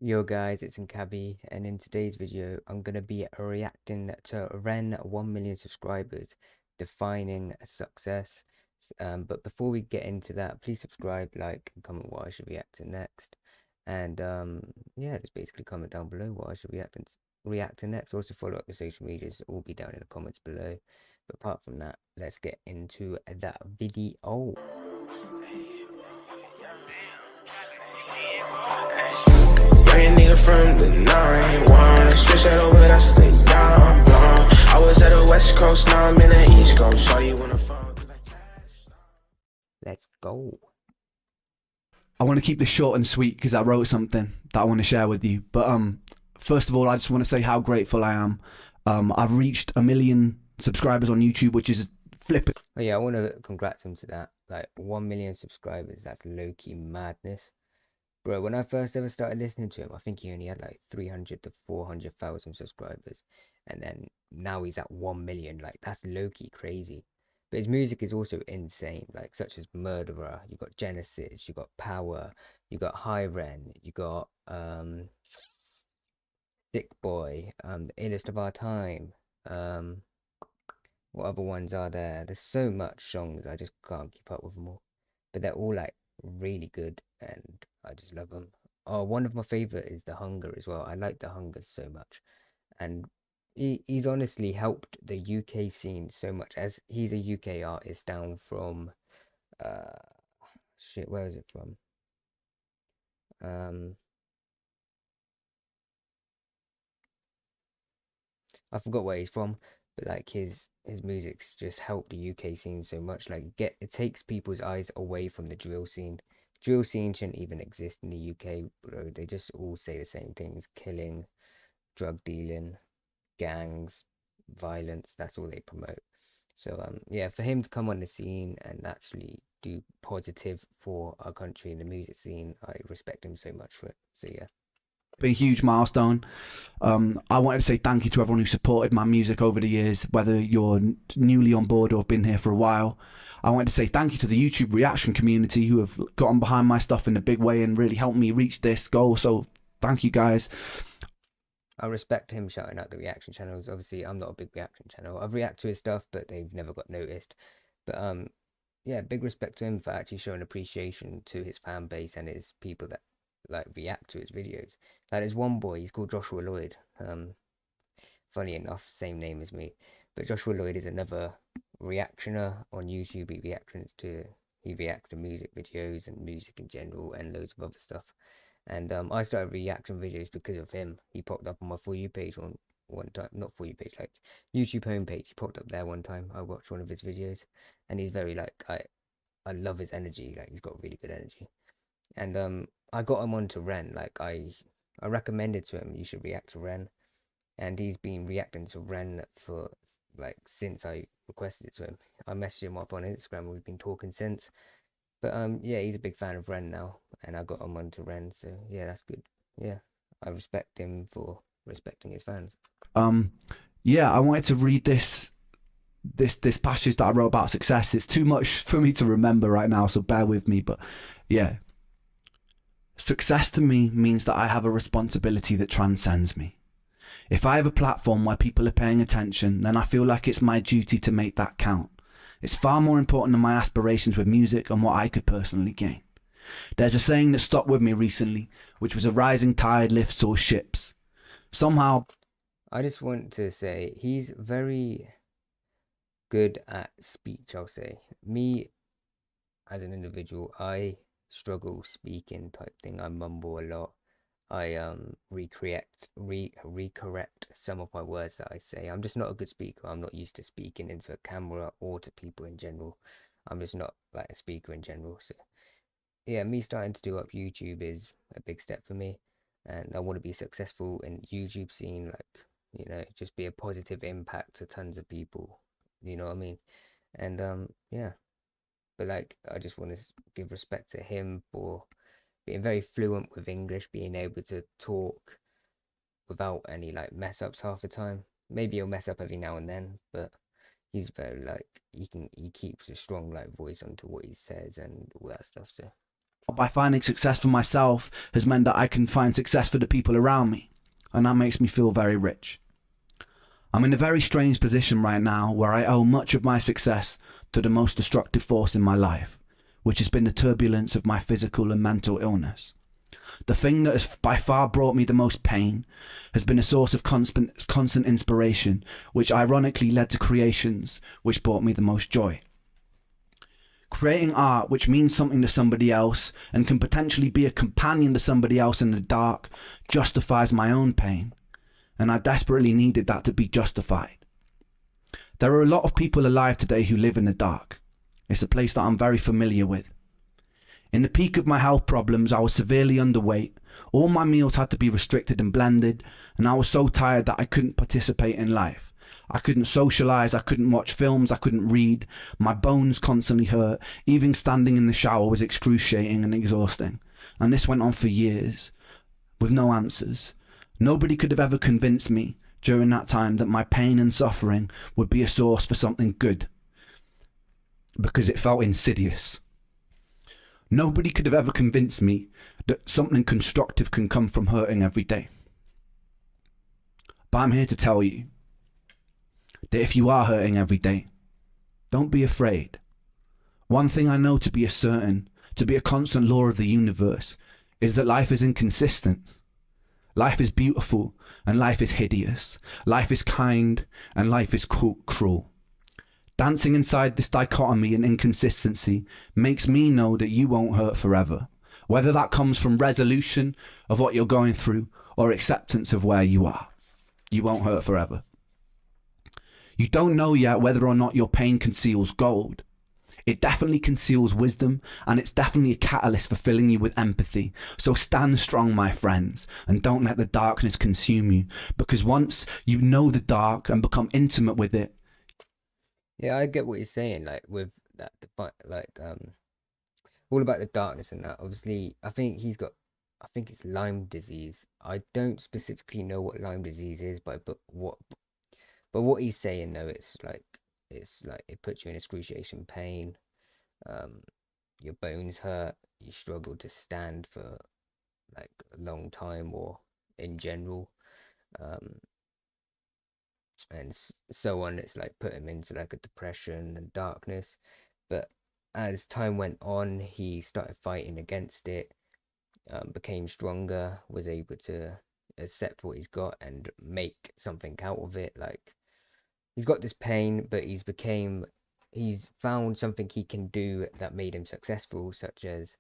Yo guys, it's Nkabi, and in today's video, I'm gonna be reacting to Ren 1 million subscribers, defining success. But before we get into that, please subscribe, like, and comment what I should react to next. And yeah, just basically comment down below what I should react to next. Also follow up the social medias, all be down in the comments below. But apart from that, let's get into that video. Young nigga from the 9-1. Switch that over, that's the young blonde. I was at the West Coast, now I'm in the East Coast. Saw you wanna fall, cause I cashed. Let's go. I want to keep this short and sweet because I wrote something that I want to share with you. But first of all, I just want to say how grateful I am. I've reached 1 million subscribers on YouTube, which is flipping. Oh yeah, I want to congrats him to that. Like 1 million subscribers, that's low-key madness. Bro, when I first ever started listening to him, I think he only had like 300 to 400,000 subscribers. And then now he's at 1 million. Like, that's low-key crazy. But his music is also insane, like such as Murderer, you got Genesis, you got Power, you got High Ren, you got Sick Boy, The Illest of Our Time. What other ones are there? There's so much songs, I just can't keep up with them all. But they're all like really good and I just love them. Oh, one of my favorite is The Hunger as well. I like The Hunger so much. And he's honestly helped the UK scene so much, as he's a UK artist down from uh shit, where is it from? Um I forgot where he's from, but like his music's just helped the UK scene so much. Like it takes people's eyes away from the drill scene. Drill scene shouldn't even exist in the UK, bro. They just all say the same things: killing, drug dealing, gangs, violence. That's all they promote. So yeah, for him to come on the scene and actually do positive for our country in the music scene, I respect him so much for it. So yeah. A huge milestone. I wanted to say thank you to everyone who supported my music over the years, whether you're newly on board or have been here for a while. I wanted to say thank you to the YouTube reaction community who have gotten behind my stuff in a big way and really helped me reach this goal. So thank you guys. I respect him shouting out the reaction channels. Obviously, I'm not a big reaction channel. I've reacted to his stuff, but they've never got noticed. But yeah, big respect to him for actually showing appreciation to his fan base and his people that like react to his videos. Like there's one boy, he's called Joshua Lloyd. Funny enough, same name as me. But Joshua Lloyd is another reactioner on YouTube. He reacts to music videos and music in general and loads of other stuff. And I started reacting videos because of him. He popped up on my For You page one time, not For You page, like YouTube homepage. He popped up there one time. I watched one of his videos, and he's very like I love his energy. Like he's got really good energy. And I got him onto Ren. Like I recommended to him you should react to Ren, and he's been reacting to Ren for like since I requested it to him. I messaged him up on Instagram. We've been talking since. But yeah, he's a big fan of Ren now, and I got him onto Ren, so yeah, that's good. Yeah, I respect him for respecting his fans. Yeah, I wanted to read this passage that I wrote about success. It's too much for me to remember right now, so bear with me. But yeah, success to me means that I have a responsibility that transcends me. If I have a platform where people are paying attention, then I feel like it's my duty to make that count. It's far more important than my aspirations with music and what I could personally gain. There's a saying that stuck with me recently, which was a rising tide lifts all ships. Somehow, I just want to say he's very good at speech, I'll say. Me as an individual, I struggle speaking type thing. I mumble a lot. I recorrect some of my words that I say. I'm just not a good speaker. I'm not used to speaking into a camera or to people in general. I'm just not like a speaker in general. So yeah, me starting to do up YouTube is a big step for me, and I want to be successful in YouTube scene, like just be a positive impact to tons of people. You know what I mean? And yeah, but like I just want to give respect to him for being very fluent with English, being able to talk without any like mess ups half the time. Maybe he'll mess up every now and then, but he's very like he keeps a strong like voice onto what he says and all that stuff. So By finding success for myself has meant that I can find success for the people around me, and that makes me feel very rich. I'm in a very strange position right now where I owe much of my success to the most destructive force in my life, which has been the turbulence of my physical and mental illness. The thing that has by far brought me the most pain has been a source of constant inspiration, which ironically led to creations which brought me the most joy. Creating art which means something to somebody else and can potentially be a companion to somebody else in the dark justifies my own pain, and I desperately needed that to be justified. There are a lot of people alive today who live in the dark. It's a place that I'm very familiar with. In the peak of my health problems, I was severely underweight. All my meals had to be restricted and blended, and I was so tired that I couldn't participate in life. I couldn't socialise, I couldn't watch films, I couldn't read. My bones constantly hurt. Even standing in the shower was excruciating and exhausting. And this went on for years, with no answers. Nobody could have ever convinced me during that time that my pain and suffering would be a source for something good, because it felt insidious. Nobody could have ever convinced me that something constructive can come from hurting every day. But I'm here to tell you that if you are hurting every day, don't be afraid. One thing I know to be a constant law of the universe, is that life is inconsistent. Life is beautiful and life is hideous. Life is kind and life is cruel. Dancing inside this dichotomy and inconsistency makes me know that you won't hurt forever, whether that comes from resolution of what you're going through or acceptance of where you are. You won't hurt forever. You don't know yet whether or not your pain conceals gold. It definitely conceals wisdom, and it's definitely a catalyst for filling you with empathy. So stand strong, my friends, and don't let the darkness consume you, because once you know the dark and become intimate with it. Yeah, I get what you're saying, like with that, all about the darkness and that. Obviously, I think it's Lyme disease. I don't specifically know what Lyme disease is, but what he's saying though, it's like it puts you in excruciating pain. Your bones hurt. You struggle to stand for like a long time or in general. And so on. It's like put him into like a depression and darkness. But as time went on, he started fighting against it, became stronger, was able to accept what he's got and make something out of it. Like, he's got this pain, but he's found something he can do that made him successful, such as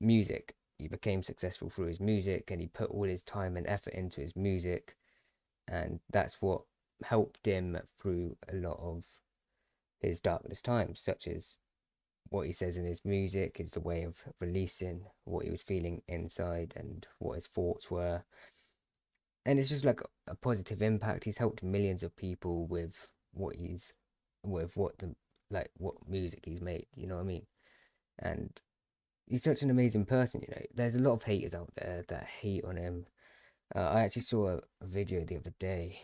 music. He became successful through his music, and he put all his time and effort into his music, and that's what helped him through a lot of his darkest times, such as what he says in his music is the way of releasing what he was feeling inside and what his thoughts were. And it's just like a positive impact. He's helped millions of people with what music he's made, you know what I mean? And he's such an amazing person, you know. There's a lot of haters out there that hate on him. I actually saw a video the other day.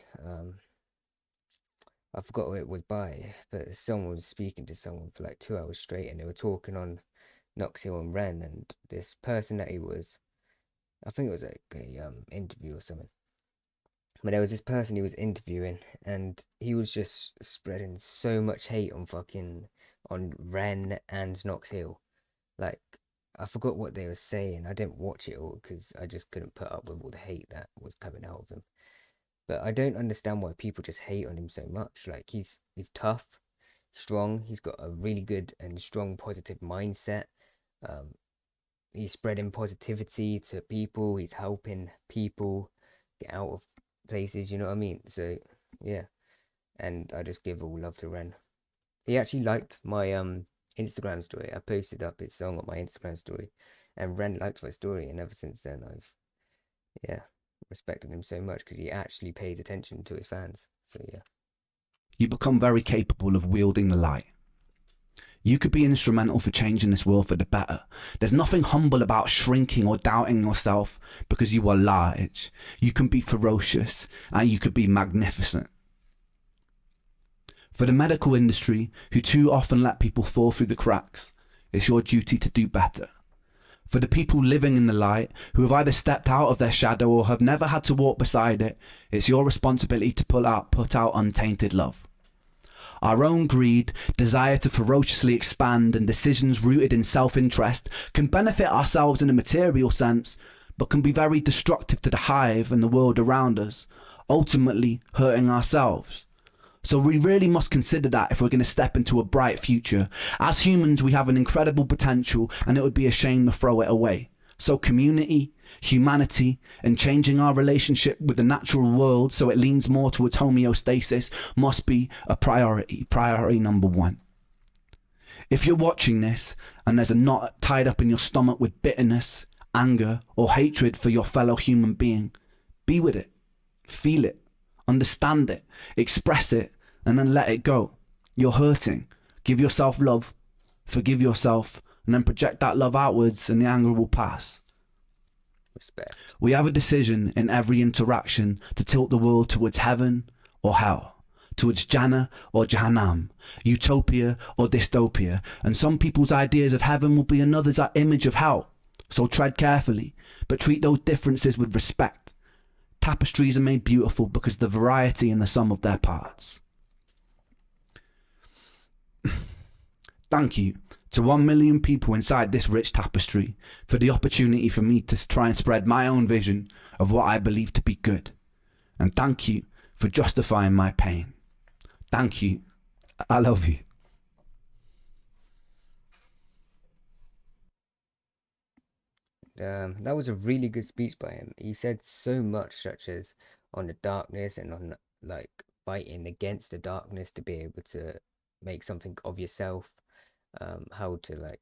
I forgot who it was by, but someone was speaking to someone for like 2 hours straight, and they were talking on Knox Hill and Ren, and this person that I think it was like a interview or something. But there was this person he was interviewing, and he was just spreading so much hate on Ren and Knox Hill. Like, I forgot what they were saying. I didn't watch it all because I just couldn't put up with all the hate that was coming out of him. But I don't understand why people just hate on him so much. Like, he's tough, strong. He's got a really good and strong positive mindset. He's spreading positivity to people. He's helping people get out of places, you know what I mean? So yeah, and I just give all love to Ren. He actually liked my Instagram story. I posted up his song on my Instagram story, and Ren liked my story, and ever since then I've respected him so much because he actually pays attention to his fans. So yeah, You become very capable of wielding the light. You could be instrumental for changing this world for the better. There's nothing humble about shrinking or doubting yourself because you are large. You can be ferocious and you could be magnificent. For the medical industry, who too often let people fall through the cracks, it's your duty to do better. For the people living in the light, who have either stepped out of their shadow or have never had to walk beside it, it's your responsibility to put out untainted love. Our own greed, desire to ferociously expand, and decisions rooted in self-interest can benefit ourselves in a material sense, but can be very destructive to the hive and the world around us, ultimately hurting ourselves. So we really must consider that if we're going to step into a bright future. As humans, we have an incredible potential, and it would be a shame to throw it away. So community, humanity, and changing our relationship with the natural world so it leans more towards homeostasis must be a priority. Priority number one. If you're watching this and there's a knot tied up in your stomach with bitterness, anger, or hatred for your fellow human being, be with it. Feel it. Understand it, express it, and then let it go. You're hurting. Give yourself love, forgive yourself, and then project that love outwards, and the anger will pass. Respect. We have a decision in every interaction to tilt the world towards heaven or hell, towards Jannah or Jahannam, utopia or dystopia, and some people's ideas of heaven will be another's image of hell. So tread carefully, but treat those differences with respect. Tapestries are made beautiful because of the variety in the sum of their parts. Thank you to 1 million people inside this rich tapestry for the opportunity for me to try and spread my own vision of what I believe to be good. And thank you for justifying my pain. Thank you. I love you. That was a really good speech by him. He said so much, such as on the darkness and on like fighting against the darkness to be able to make something of yourself. How to like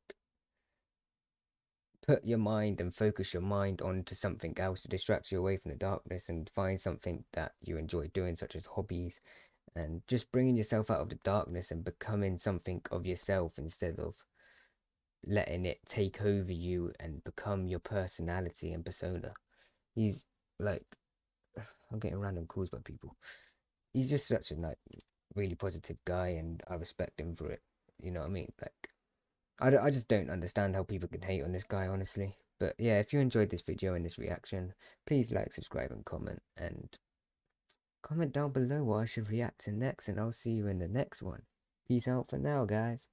put your mind and focus your mind onto something else to distract you away from the darkness and find something that you enjoy doing, such as hobbies, and just bringing yourself out of the darkness and becoming something of yourself instead of letting it take over you and become your personality and persona. He's like, I'm getting random calls by people. He's just such a like really positive guy, and I respect him for it. You know what I mean? Like, I just don't understand how people can hate on this guy, honestly. But yeah, if you enjoyed this video and this reaction, please like, subscribe, and comment down below what I should react to next, and I'll see you in the next one. Peace out for now, guys.